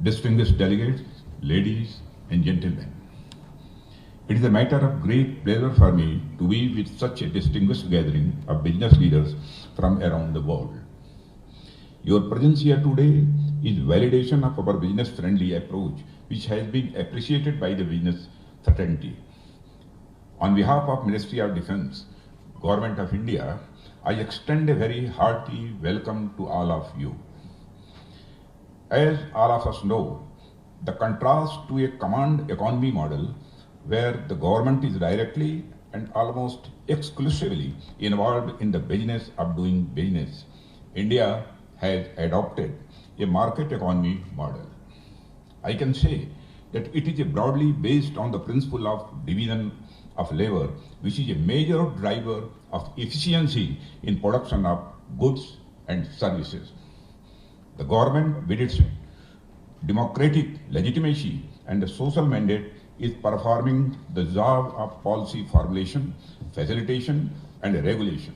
distinguished delegates, ladies and gentlemen. It is a matter of great pleasure for me to be with such a distinguished gathering of business leaders from around the world. Your presence here today is validation of our business-friendly approach, which has been appreciated by the business fraternity. On behalf of Ministry of Defence, Government of India, I extend a very hearty welcome to all of you. As all of us know, the contrast to a command economy model where the government is directly and almost exclusively involved in the business of doing business, India has adopted a market economy model. I can say that it is broadly based on the principle of division of labor, which is a major driver of efficiency in production of goods and services. The government, with its democratic legitimacy and the social mandate, is performing the job of policy formulation, facilitation, and regulation.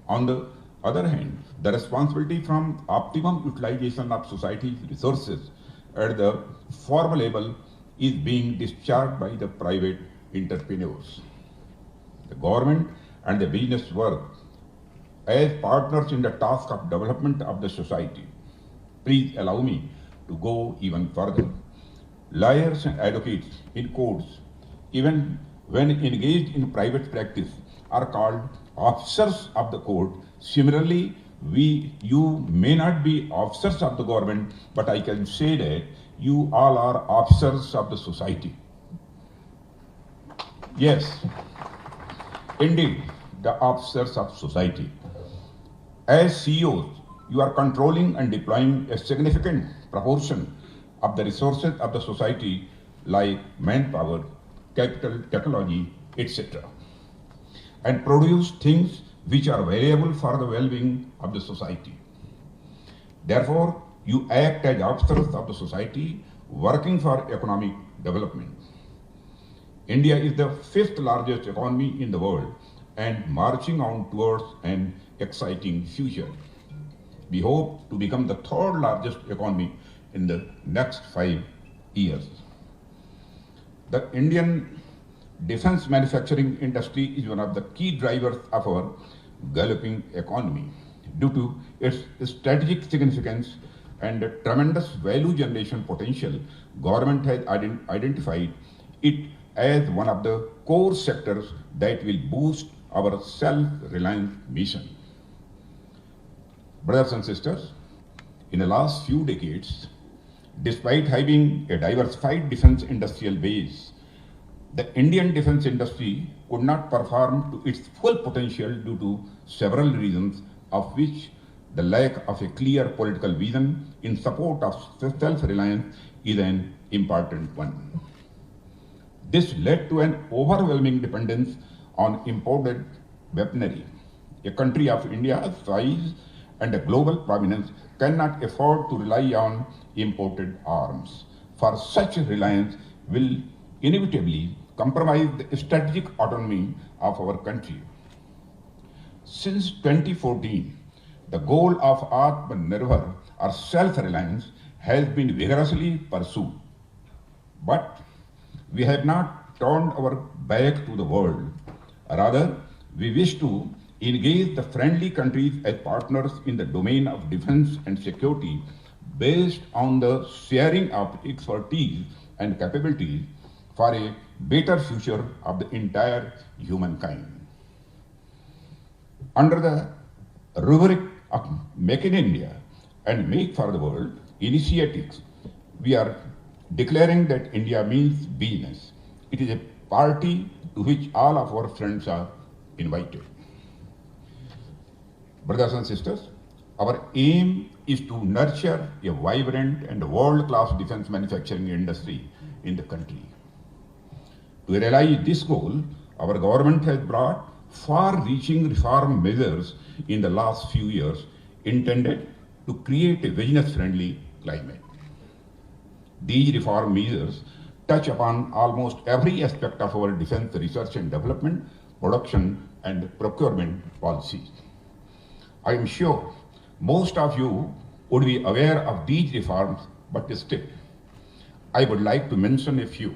On the other hand, the responsibility from optimum utilization of society's resources at the formal level is being discharged by the private entrepreneurs. The government and the business work as partners in the task of development of the society. Please allow me to go even further. Lawyers and advocates in courts, even when engaged in private practice, are called officers of the court. Similarly, you may not be officers of the government, but I can say that you all are officers of the society. Yes, indeed, the officers of society. As CEOs, you are controlling and deploying a significant proportion of the resources of the society like manpower, capital, technology, etc. and produce things which are valuable for the well-being of the society. Therefore, you act as officers of the society working for economic development. India is the 5th largest economy in the world and marching on towards an exciting future. We hope to become the 3rd largest economy in the next 5 years. The Indian defense manufacturing industry is one of the key drivers of our galloping economy. Due to its strategic significance and tremendous value generation potential, government has identified it as one of the core sectors that will boost our self-reliance mission. Brothers and sisters, in the last few decades, despite having a diversified defense industrial base, the Indian defense industry could not perform to its full potential due to several reasons, of which the lack of a clear political vision in support of self-reliance is an important one. This led to an overwhelming dependence on imported weaponry. A country of India's size and a global prominence cannot afford to rely on imported arms, for such reliance will inevitably compromise the strategic autonomy of our country. Since 2014, the goal of Atmanirbhar or self-reliance has been vigorously pursued. But we have not turned our back to the world. Rather, we wish to engage the friendly countries as partners in the domain of defense and security based on the sharing of expertise and capabilities for a better future of the entire humankind. Under the rubric of Make in India and Make for the World initiatives, we are declaring that India means business. It is a party to which all of our friends are invited. Brothers and sisters, our aim is to nurture a vibrant and world-class defense manufacturing industry in the country. To realize this goal, our government has brought far-reaching reform measures in the last few years intended to create a business-friendly climate. These reform measures touch upon almost every aspect of our defense research and development, production and procurement policies. I am sure most of you would be aware of these reforms but still, I would like to mention a few.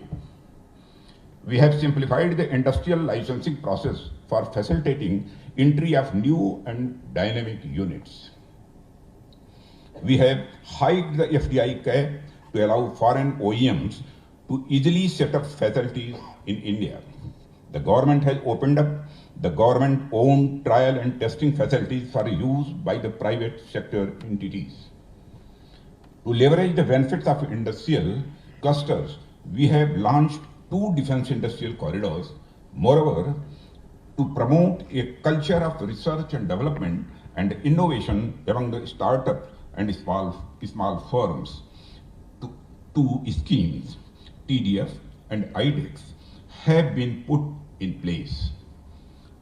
We have simplified the industrial licensing process for facilitating entry of new and dynamic units. We have hiked the FDI cap to allow foreign OEMs to easily set up facilities in India. The government has opened up the government-owned trial and testing facilities for use by the private sector entities. To leverage the benefits of industrial clusters, we have launched 2 defense industrial corridors. Moreover, to promote a culture of research and development and innovation among the startup and small firms, 2 schemes, TDF and IDEX, have been put in place.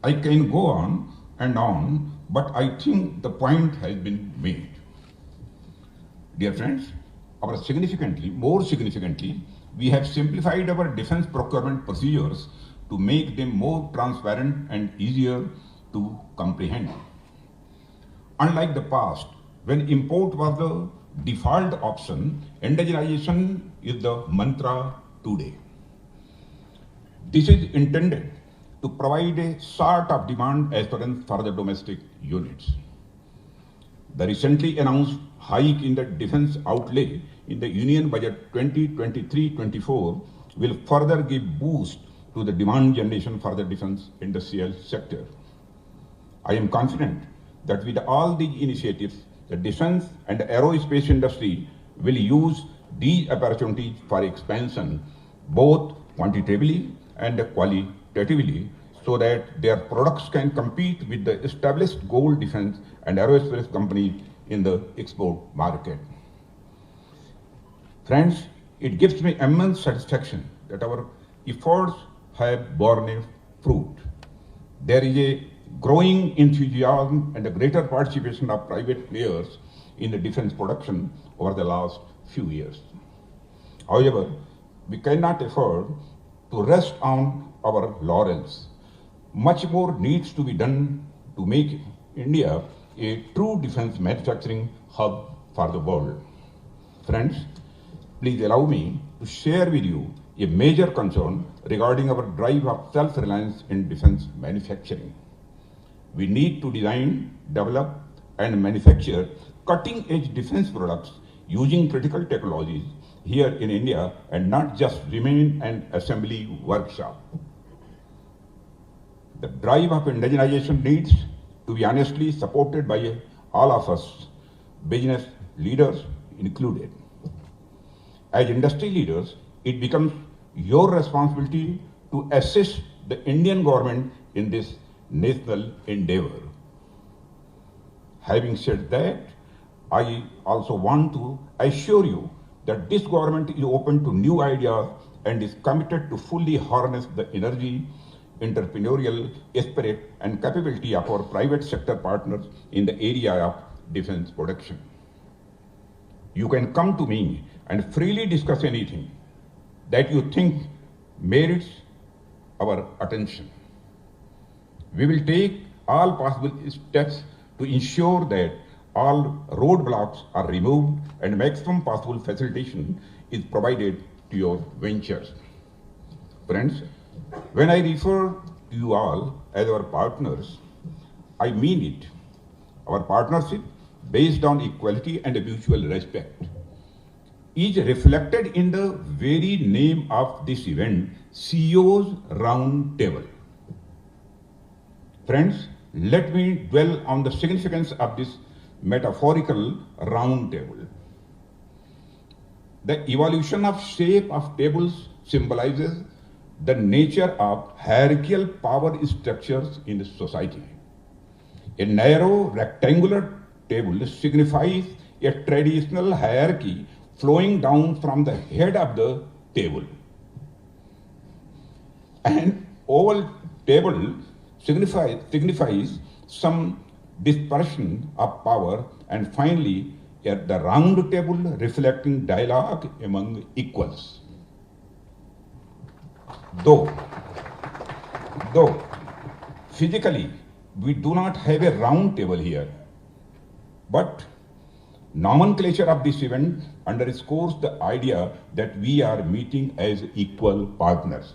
I can go on and on, but I think the point has been made. Dear friends, more significantly, we have simplified our defense procurement procedures to make them more transparent and easier to comprehend. Unlike the past, when import was the default option, indigenization is the mantra today. This is intended to provide a sort of demand assurance for the domestic units. The recently announced hike in the defense outlay in the Union Budget 2023-24 will further give boost to the demand generation for the defense industrial sector. I am confident that with all these initiatives, the defense and aerospace industry will use these opportunities for expansion, both quantitatively and qualitatively, so that their products can compete with the established gold defense and aerospace companies in the export market. Friends, it gives me immense satisfaction that our efforts have borne a fruit. There is a growing enthusiasm and a greater participation of private players in the defense production over the last few years. However, we cannot afford to rest on our laurels. Much more needs to be done to make India a true defense manufacturing hub for the world. Friends, please allow me to share with you a major concern regarding our drive of self-reliance in defense manufacturing. We need to design, develop, and manufacture cutting-edge defense products using critical technologies here in India and not just remain an assembly workshop. The drive of indigenization needs to be honestly supported by all of us, business leaders included. As industry leaders, it becomes your responsibility to assist the Indian government in this national endeavor. Having said that, I also want to assure you that this government is open to new ideas and is committed to fully harness the energy, entrepreneurial spirit and capability of our private sector partners in the area of defense production. You can come to me and freely discuss anything that you think merits our attention. We will take all possible steps to ensure that all roadblocks are removed and maximum possible facilitation is provided to your ventures. Friends, when I refer to you all as our partners, I mean it. Our partnership, based on equality and mutual respect, is reflected in the very name of this event, CEO's Round Table. Friends, let me dwell on the significance of this metaphorical round table. The evolution of shape of tables symbolizes the nature of hierarchical power structures in the society. A narrow rectangular table signifies a traditional hierarchy flowing down from the head of the table. An oval table signifies some dispersion of power, and finally the round table reflecting dialogue among equals. Though physically we do not have a round table here, but Nomenclature of this event underscores the idea that we are meeting as equal partners.